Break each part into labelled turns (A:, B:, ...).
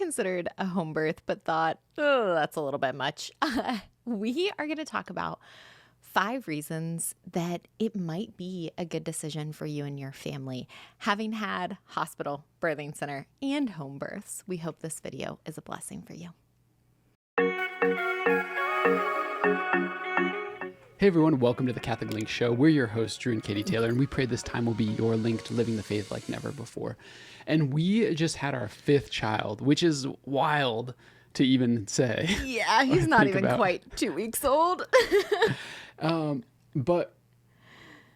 A: considered a home birth but thought, oh, that's a little bit much, we are going to talk about 5 reasons that it might be a good decision for you and your family, having had hospital, birthing center, and home births. We hope this video is a blessing for you.
B: Hey everyone, welcome to the Catholic Link Show. We're your hosts, Drew and Katie Taylor, and we pray this time will be your link to living the faith like never before. And we just had our 5th child, which is wild to even say.
A: Yeah, he's not even quite 2 weeks old.
B: But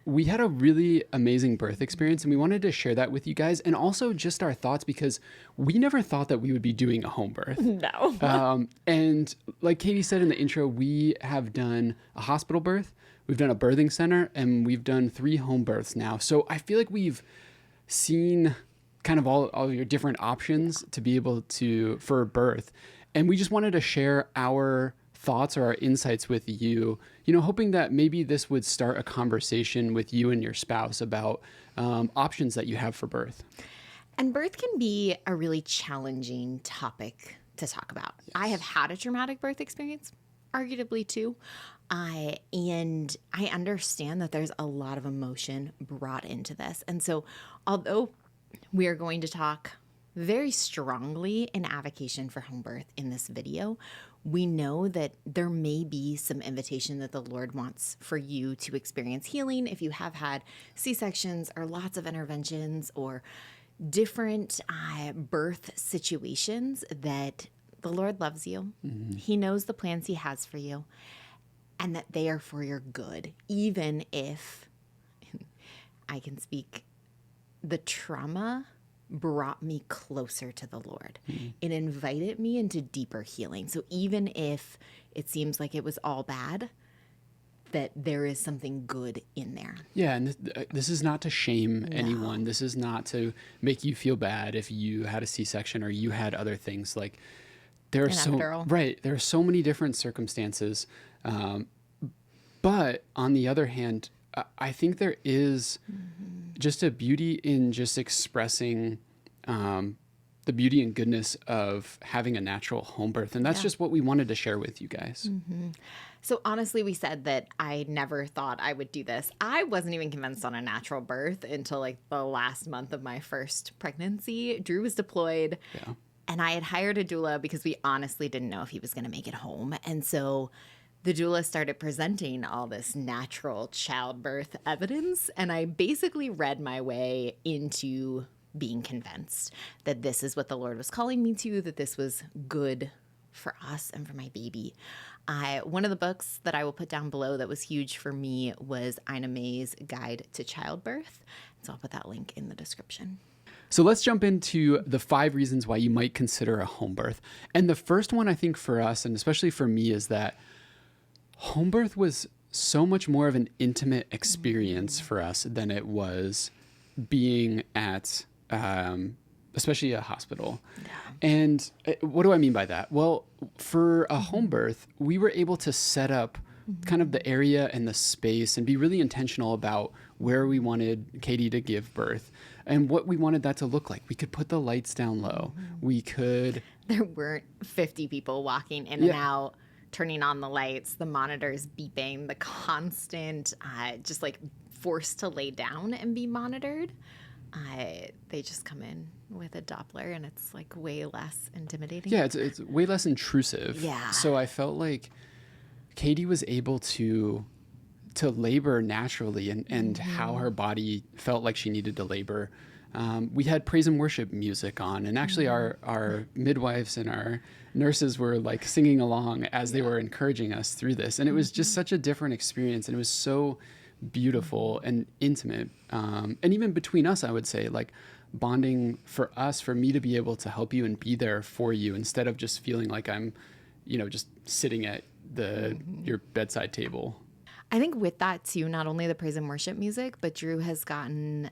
B: we had a really amazing birth experience, and we wanted to share that with you guys, and also just our thoughts, because we never thought that we would be doing a home birth.
A: No.
B: And like Katie said in the intro, we have done a hospital birth, we've done a birthing center, and we've done 3 home births now. So I feel like we've seen kind of all of your different options to be able to, for birth. And we just wanted to share our thoughts or our insights with you, hoping that maybe this would start a conversation with you and your spouse about options that you have for birth.
A: And birth can be a really challenging topic to talk about. Yes. I have had a traumatic birth experience, arguably too. And I understand that there's a lot of emotion brought into this. And so although we are going to talk very strongly in avocation for home birth in this video, we know that there may be some invitation that the Lord wants for you to experience healing if you have had C-sections or lots of interventions or different birth situations, that the Lord loves you. Mm-hmm. He knows the plans He has for you and that they are for your good, even if I can speak, the trauma brought me closer to the Lord. Mm-hmm. It invited me into deeper healing. So even if it seems like it was all bad, that there is something good in there.
B: Yeah, and this is not to shame anyone. This is not to make you feel bad if you had a C-section or you had other things. Like there are so many different circumstances. But on the other hand, I think there is just a beauty in just expressing the beauty and goodness of having a natural home birth. And that's just what we wanted to share with you guys.
A: Mm-hmm. So honestly, we said that I never thought I would do this. I wasn't even convinced on a natural birth until like the last month of my first pregnancy. Drew was deployed and I had hired a doula because we honestly didn't know if he was going to make it home. And so the doula started presenting all this natural childbirth evidence, and I basically read my way into being convinced that this is what the Lord was calling me to, that this was good for us and for my baby. One of the books that I will put down below that was huge for me was Ina May's Guide to Childbirth. So I'll put that link in the description.
B: So let's jump into the 5 reasons why you might consider a home birth. And the first one, I think for us, and especially for me, is that home birth was so much more of an intimate experience for us than it was being at, especially a hospital. Yeah. And what do I mean by that? Well, for a home birth, we were able to set up kind of the area and the space and be really intentional about where we wanted Katie to give birth and what we wanted that to look like. We could put the lights down low.
A: There weren't 50 people walking in and out, turning on the lights, the monitors beeping, the constant just like forced to lay down and be monitored. They just come in with a Doppler and it's like way less intimidating.
B: Yeah, it's way less intrusive.
A: Yeah.
B: So I felt like Katie was able to labor naturally and how her body felt like she needed to labor. We had praise and worship music on, and actually our midwives and our nurses were like singing along as they were encouraging us through this. And it was just such a different experience, and it was so beautiful and intimate. And even between us, I would say, like bonding for us, for me to be able to help you and be there for you instead of just feeling like I'm, just sitting at your bedside table.
A: I think with that too, not only the praise and worship music, but Drew has gotten,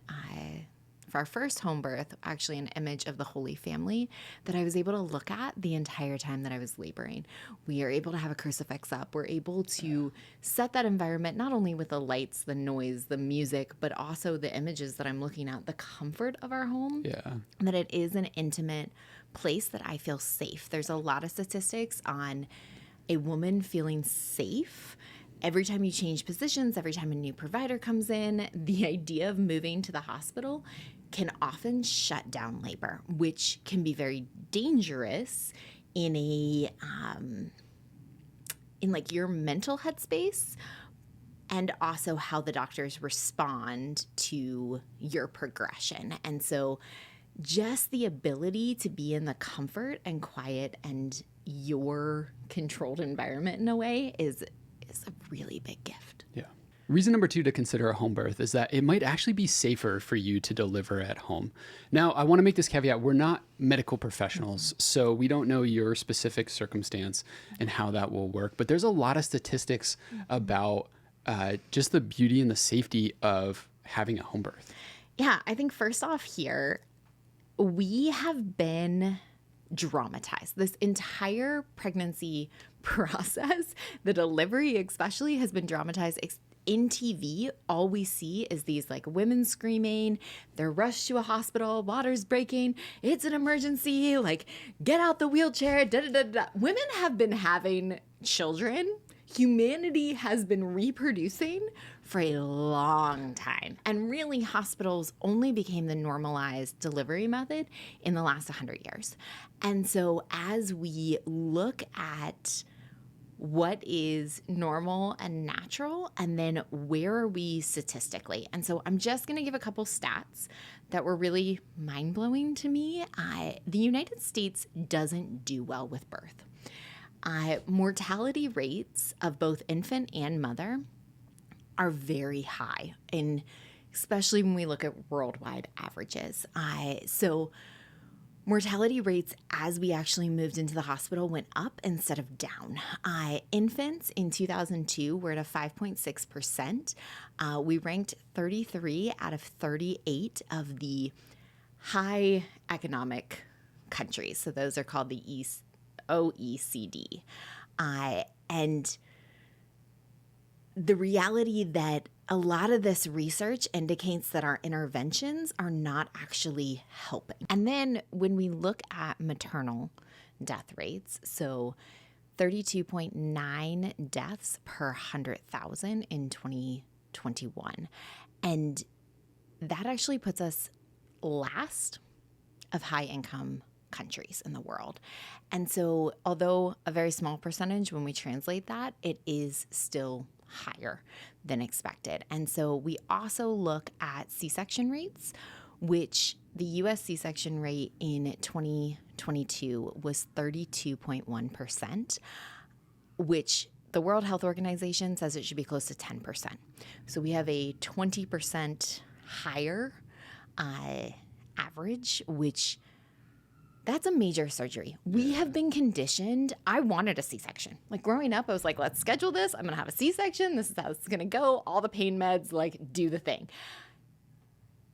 A: for our first home birth, actually an image of the Holy Family that I was able to look at the entire time that I was laboring. We are able to have a crucifix up. We're able to set that environment, not only with the lights, the noise, the music, but also the images that I'm looking at, the comfort of our home.
B: Yeah.
A: That it is an intimate place that I feel safe. There's a lot of statistics on a woman feeling safe. Every time you change positions, every time a new provider comes in, the idea of moving to the hospital can often shut down labor, which can be very dangerous in in like your mental headspace, and also how the doctors respond to your progression. And so just the ability to be in the comfort and quiet and your controlled environment in a way is a really big gift.
B: Yeah. Reason number 2 to consider a home birth is that it might actually be safer for you to deliver at home. Now, I want to make this caveat. We're not medical professionals, so we don't know your specific circumstance and how that will work. But there's a lot of statistics about just the beauty and the safety of having a home birth.
A: Yeah, I think first off here, we have been dramatized. This entire pregnancy process, the delivery especially, has been dramatized. In TV, all we see is these like women screaming, they're rushed to a hospital, water's breaking, it's an emergency, like get out the wheelchair, da da da da. Women have been having children. Humanity has been reproducing for a long time. And really, hospitals only became the normalized delivery method in the last 100 years. And so as we look at what is normal and natural, and then where are we statistically? And so I'm just going to give a couple stats that were really mind-blowing to me. The United States doesn't do well with birth. Mortality rates of both infant and mother are very high, and especially when we look at worldwide averages. So mortality rates as we actually moved into the hospital went up instead of down. Infants in 2002 were at a 5.6%. We ranked 33 out of 38 of the high economic countries. So those are called the OECD. And the reality that a lot of this research indicates that our interventions are not actually helping. And then when we look at maternal death rates, so 32.9 deaths per 100,000 in 2021. And that actually puts us last of high income countries in the world. And so although a very small percentage, when we translate that, it is still higher than expected. And so we also look at C-section rates, which the U.S. C-section rate in 2022 was 32.1%, which the World Health Organization says it should be close to 10%. So we have a 20% higher average, which that's a major surgery. We have been conditioned. I wanted a C-section. Like growing up, I was like, let's schedule this. I'm going to have a C-section. This is how it's going to go. All the pain meds, like do the thing.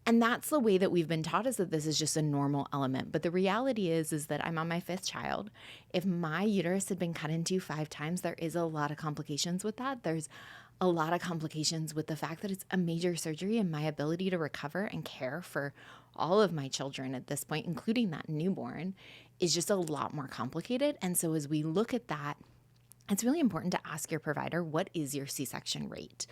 A: And that's the way that we've been taught, is that this is just a normal element. But the reality is that I'm on my 5th child. If my uterus had been cut into 5 times, there is a lot of complications with that. There's a lot of complications with the fact that it's a major surgery, and my ability to recover and care for all of my children at this point, including that newborn, is just a lot more complicated. And so as we look at that, it's really important to ask your provider, what is your C-section rate?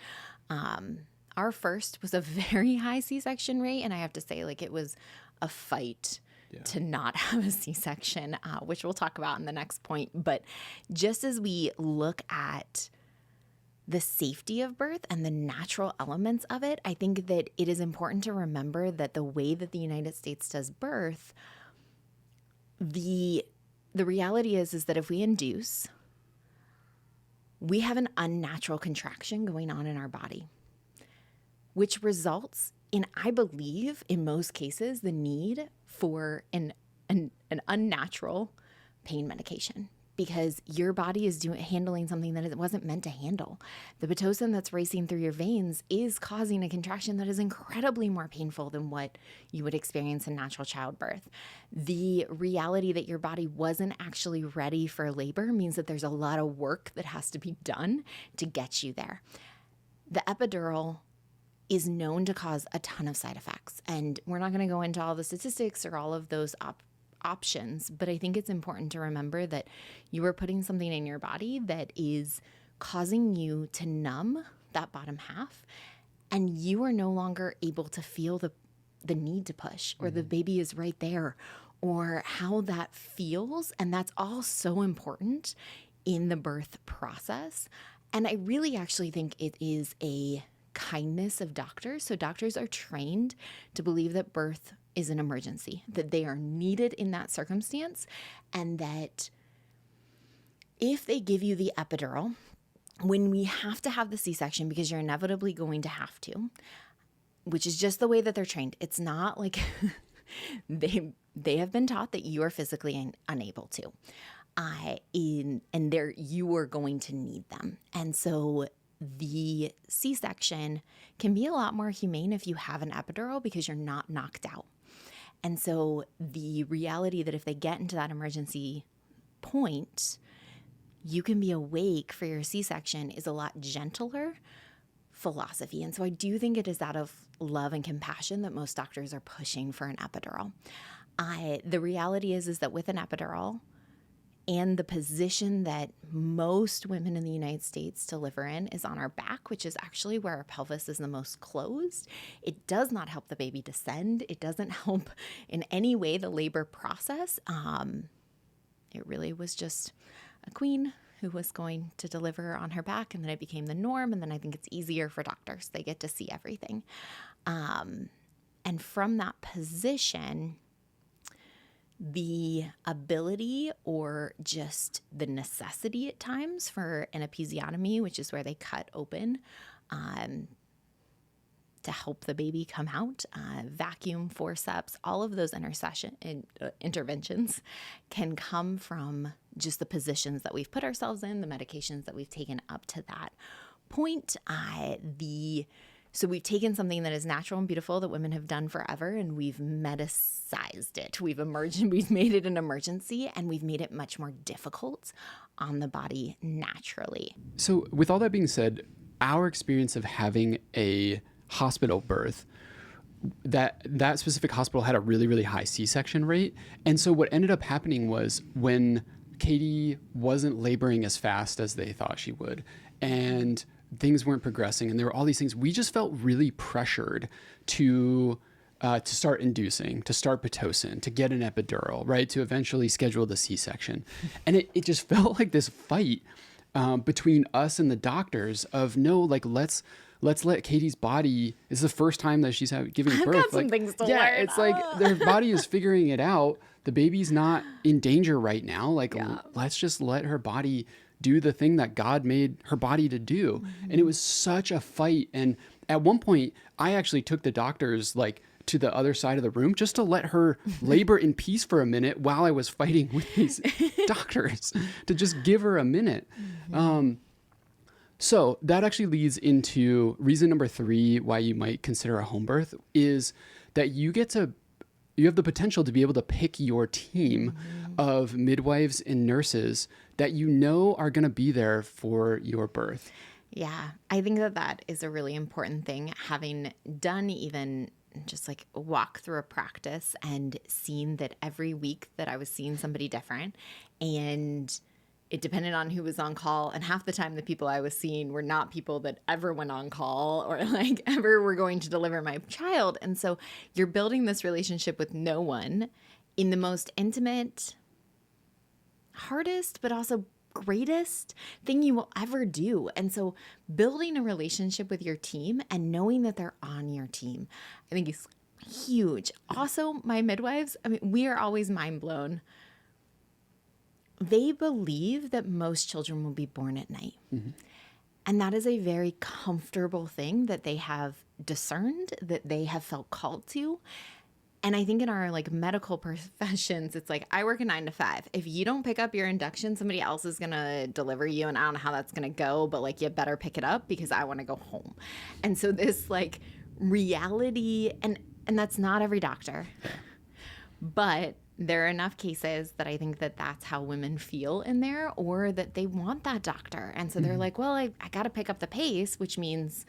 A: Our first was a very high C-section rate, and I have to say, like, it was a fight to not have a C-section, which we'll talk about in the next point. But just as we look at the safety of birth and the natural elements of it, I think that it is important to remember that the way that the United States does birth, the reality is that if we induce, we have an unnatural contraction going on in our body, which results in, I believe, in most cases, the need for an unnatural pain medication, because your body is handling something that it wasn't meant to handle. The Pitocin that's racing through your veins is causing a contraction that is incredibly more painful than what you would experience in natural childbirth. The reality that your body wasn't actually ready for labor means that there's a lot of work that has to be done to get you there. The epidural is known to cause a ton of side effects, and we're not going to go into all the statistics or all of those options, but I think it's important to remember that you are putting something in your body that is causing you to numb that bottom half, and you are no longer able to feel the need to push, or the baby is right there, or how that feels. And that's all so important in the birth process. And I really actually think it is a kindness of doctors. So doctors are trained to believe that birth is an emergency, that they are needed in that circumstance, and that if they give you the epidural, when we have to have the C-section, because you're inevitably going to have to, which is just the way that they're trained. It's not like they have been taught that you are physically unable to. You are going to need them. And so the C-section can be a lot more humane if you have an epidural, because you're not knocked out. And so the reality that if they get into that emergency point, you can be awake for your C-section is a lot gentler philosophy. And so I do think it is out of love and compassion that most doctors are pushing for an epidural. The reality is that with an epidural, and the position that most women in the United States deliver in is on our back, which is actually where our pelvis is the most closed. It does not help the baby descend. It doesn't help in any way the labor process. It really was just a queen who was going to deliver on her back, and then it became the norm. And then I think it's easier for doctors. They get to see everything. And from that position, the ability or just the necessity at times for an episiotomy, which is where they cut open to help the baby come out, vacuum, forceps, all of those interventions can come from just the positions that we've put ourselves in, the medications that we've taken up to that point. So we've taken something that is natural and beautiful that women have done forever, and we've medicized it. We've made it an emergency, and we've made it much more difficult on the body naturally.
B: So with all that being said, our experience of having a hospital birth, that specific hospital had a really, really high C-section rate. And so what ended up happening was when Katie wasn't laboring as fast as they thought she would, and things weren't progressing, and there were all these things, we just felt really pressured to start inducing, to start Pitocin, to get an epidural, right? To eventually schedule the C-section. And it just felt like this fight between us and the doctors of, no, like, let's let Katie's body, it's the first time that she's giving birth.
A: I've got some things to learn.
B: It's like their body is figuring it out. The baby's not in danger right now. Like, let's just let her body do the thing that God made her body to do. Mm-hmm. And it was such a fight. And at one point, I actually took the doctors like to the other side of the room just to let her labor in peace for a minute while I was fighting with these doctors, to just give her a minute. Mm-hmm. So that actually leads into reason number 3 why you might consider a home birth is that you have the potential to be able to pick your team of midwives and nurses that you know are going to be there for your birth.
A: Yeah, I think that is a really important thing. Having done even just like walk through a practice and seen that every week that I was seeing somebody different, and it depended on who was on call. And half the time the people I was seeing were not people that ever went on call or like ever were going to deliver my child. And so you're building this relationship with no one in the most intimate, hardest, but also greatest thing you will ever do. And so building a relationship with your team and knowing that they're on your team, I think is huge. Also, my midwives, I mean, we are always mind blown. They believe that most children will be born at night. Mm-hmm. And that is a very comfortable thing that they have discerned, that they have felt called to. And I think in our like medical professions, it's like, I work a 9 to 5. If you don't pick up your induction, somebody else is going to deliver you. And I don't know how that's going to go, but like, you better pick it up because I want to go home. And so this like reality, and that's not every doctor, but there are enough cases that I think that that's how women feel in there, or that they want that doctor. And so they're like, well, I got to pick up the pace, which means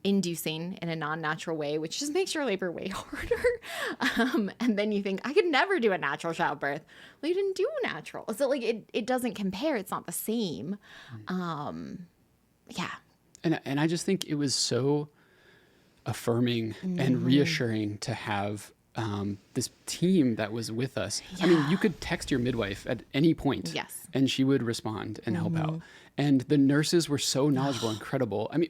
A: inducing in a non-natural way, which just makes your labor way harder. And then you think, I could never do a natural childbirth. Well, you didn't do natural. So like it doesn't compare. It's not the same. Yeah.
B: And I just think it was so affirming and reassuring to have this team that was with us. I mean, you could text your midwife at any point,
A: Yes.
B: and she would respond and help out. And the nurses were so knowledgeable, incredible. I mean,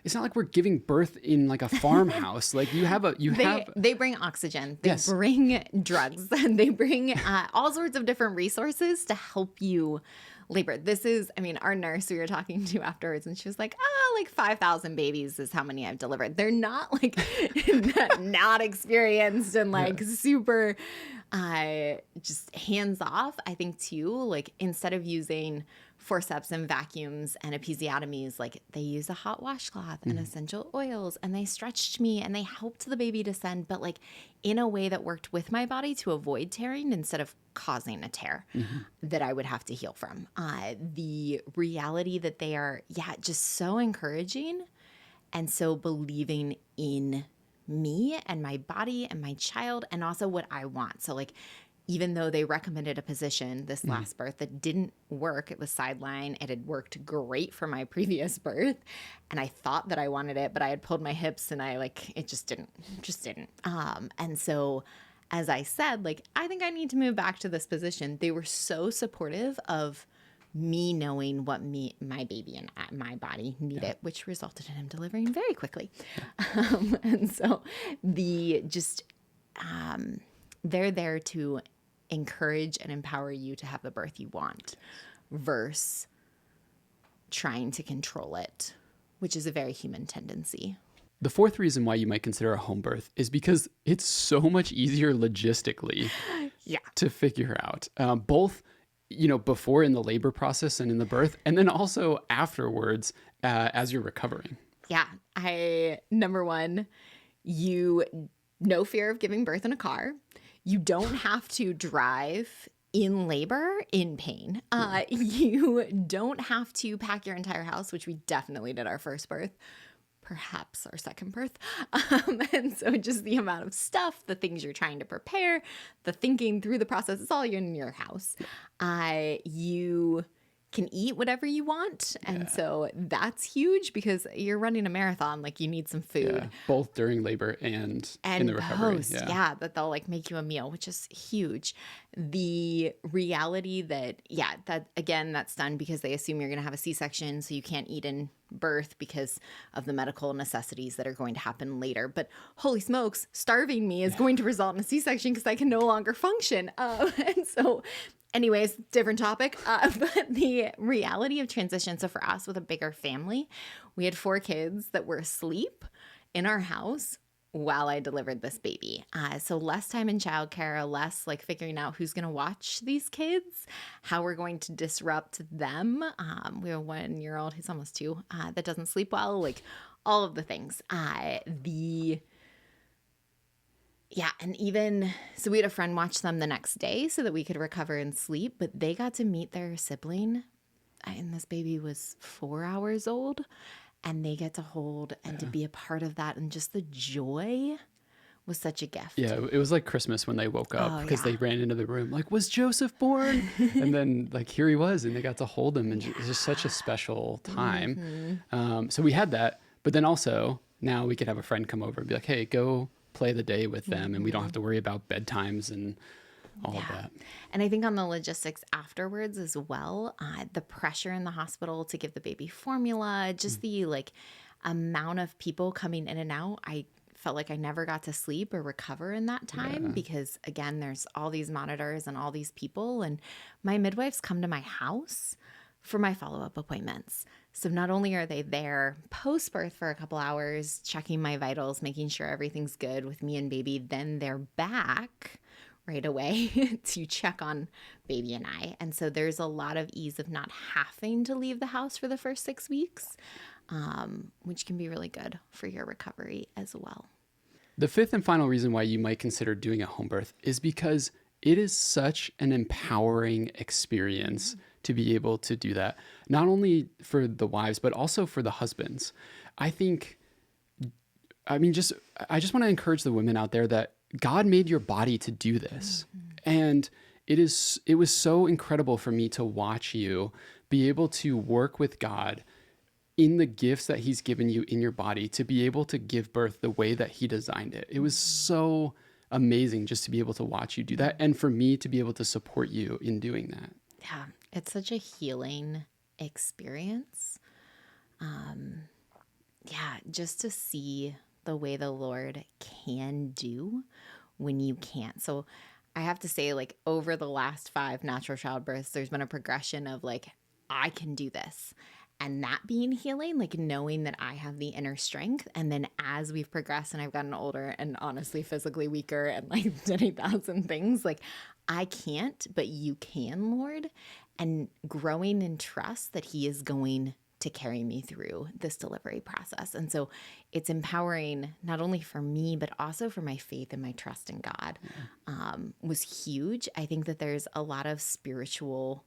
B: it's not like we're giving birth in like a farmhouse. Like
A: They bring oxygen, they
B: Yes.
A: bring drugs, and they bring all sorts of different resources to help you labor. This is, I mean, our nurse we were talking to afterwards, and she was like, like 5,000 babies is how many I've delivered. They're not like not experienced and like super just hands off. I think too, like instead of using forceps and vacuums and episiotomies, like they use a hot washcloth and essential oils, and they stretched me and they helped the baby descend, but like in a way that worked with my body to avoid tearing instead of causing a tear that I would have to heal from. The reality that they are, just so encouraging and so believing in me and my body and my child and also what I want. So like, even though they recommended a position this last birth that didn't work, it was sideline. It had worked great for my previous birth. And I thought that I wanted it, but I had pulled my hips and it just didn't. And so as I said, like, I think I need to move back to this position. They were so supportive of me knowing what my baby and my body needed, which resulted in him delivering very quickly. And so they're there to encourage and empower you to have the birth you want versus trying to control it, which is a very human tendency.
B: The fourth reason why you might consider a home birth is because it's so much easier logistically to figure out, both before in the labor process and in the birth, and then also afterwards as you're recovering.
A: Number one, no fear of giving birth in a car. You don't have to drive in labor in pain. You don't have to pack your entire house, which we definitely did our first birth, perhaps our second birth. And so just the amount of stuff, the things you're trying to prepare, the thinking through the process, it's all in your house. You can eat whatever you want. And so that's huge because you're running a marathon. Like you need some food.
B: Both during labor and in the recovery.
A: Post, that they'll like make you a meal, which is huge. The reality that that's done because they assume you're going to have a C-section, so you can't eat in birth because of the medical necessities that are going to happen later. But holy smokes, starving me is going to result in a C-section because I can no longer function. And so anyways, different topic. But the reality of transition. So for us with a bigger family, we had 4 kids that were asleep in our house while I delivered this baby. So less time in childcare, less like figuring out who's going to watch these kids, how we're going to disrupt them. We have a 1-year-old who's almost 2 that doesn't sleep well, like all of the things. And even so, we had a friend watch them the next day so that we could recover and sleep, but they got to meet their sibling. And this baby was 4 hours old, and they get to hold and to be a part of that. And just the joy was such a gift.
B: Yeah, it was like Christmas when they woke up because they ran into the room like, was Joseph born? And then like, here he was, and they got to hold him. And it was just such a special time. So we had that, but then also now we could have a friend come over and be like, hey, go play the day with them, and we don't have to worry about bedtimes and all of that.
A: And I think on the logistics afterwards as well, the pressure in the hospital to give the baby formula, just the like amount of people coming in and out, I felt like I never got to sleep or recover in that time because again, there's all these monitors and all these people, and my midwives come to my house for my follow-up appointments. So not only are they there post-birth for a couple hours, checking my vitals, making sure everything's good with me and baby, then they're back right away to check on baby and I. And so there's a lot of ease of not having to leave the house for the first 6 weeks, which can be really good for your recovery as well.
B: The fifth and final reason why you might consider doing a home birth is because it is such an empowering experience to be able to do that, not only for the wives, but also for the husbands. I think I mean, I just want to encourage the women out there that God made your body to do this. And it was so incredible for me to watch you be able to work with God in the gifts that he's given you in your body to be able to give birth the way that he designed it. It was so amazing just to be able to watch you do that. And for me to be able to support you in doing that.
A: Yeah, it's such a healing experience. Yeah, just to see the way the Lord can do when you can't. So I have to say, like, over the last 5 natural childbirths, there's been a progression of like, I can do this. And that being healing, like knowing that I have the inner strength. And then as we've progressed and I've gotten older and honestly physically weaker and like done 1,000 things, like I can't, but you can, Lord. And growing in trust that he is going to carry me through this delivery process. And so it's empowering not only for me, but also for my faith and my trust in God was huge. I think that there's a lot of spiritual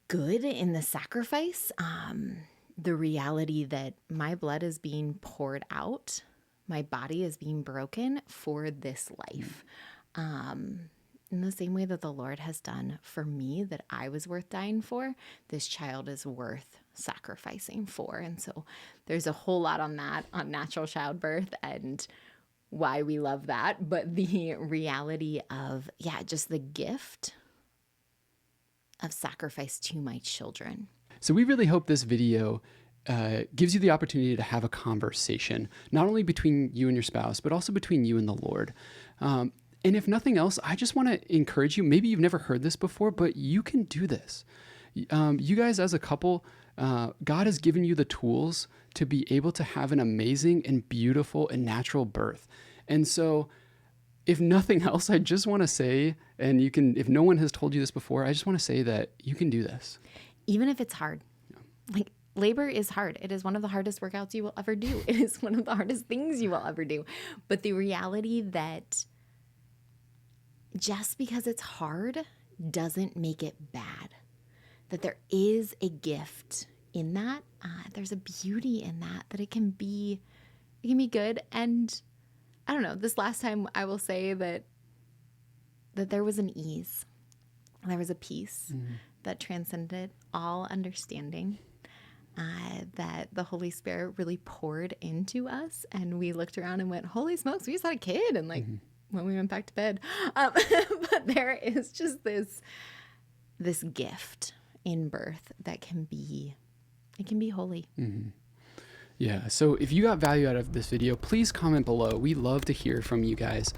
A: good in the sacrifice. The reality that my blood is being poured out, my body is being broken for this life. In the same way that the Lord has done for me, that I was worth dying for, this child is worth sacrificing for. And so there's a whole lot on that, on natural childbirth and why we love that. But the reality of, just the gift of sacrifice to my children.
B: So we really hope this video gives you the opportunity to have a conversation, not only between you and your spouse, but also between you and the Lord. And if nothing else, I just want to encourage you. Maybe you've never heard this before, but you can do this. You guys as a couple, God has given you the tools to be able to have an amazing and beautiful and natural birth. And so if nothing else, I just want to say, and you can, if no one has told you this before, I just want to say that you can do this.
A: Even if it's hard. Like labor is hard. It is one of the hardest workouts you will ever do. It is one of the hardest things you will ever do. But the reality that just because it's hard doesn't make it bad. That there is a gift in that. There's a beauty in that it can be good. And I don't know, this last time I will say that there was an ease. There was a peace that transcended all understanding. That the Holy Spirit really poured into us. And we looked around and went, holy smokes, we just had a kid. And like, when we went back to bed. But there is just this gift in birth that can be holy.
B: Yeah. So if you got value out of this video, please comment below. We love to hear from you guys.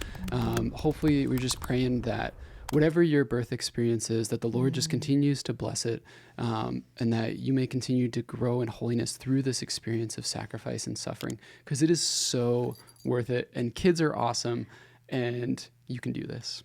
B: Hopefully we're just praying that whatever your birth experience is, that the Lord just continues to bless it, and that you may continue to grow in holiness through this experience of sacrifice and suffering, because it is so worth it. And kids are awesome, and you can do this.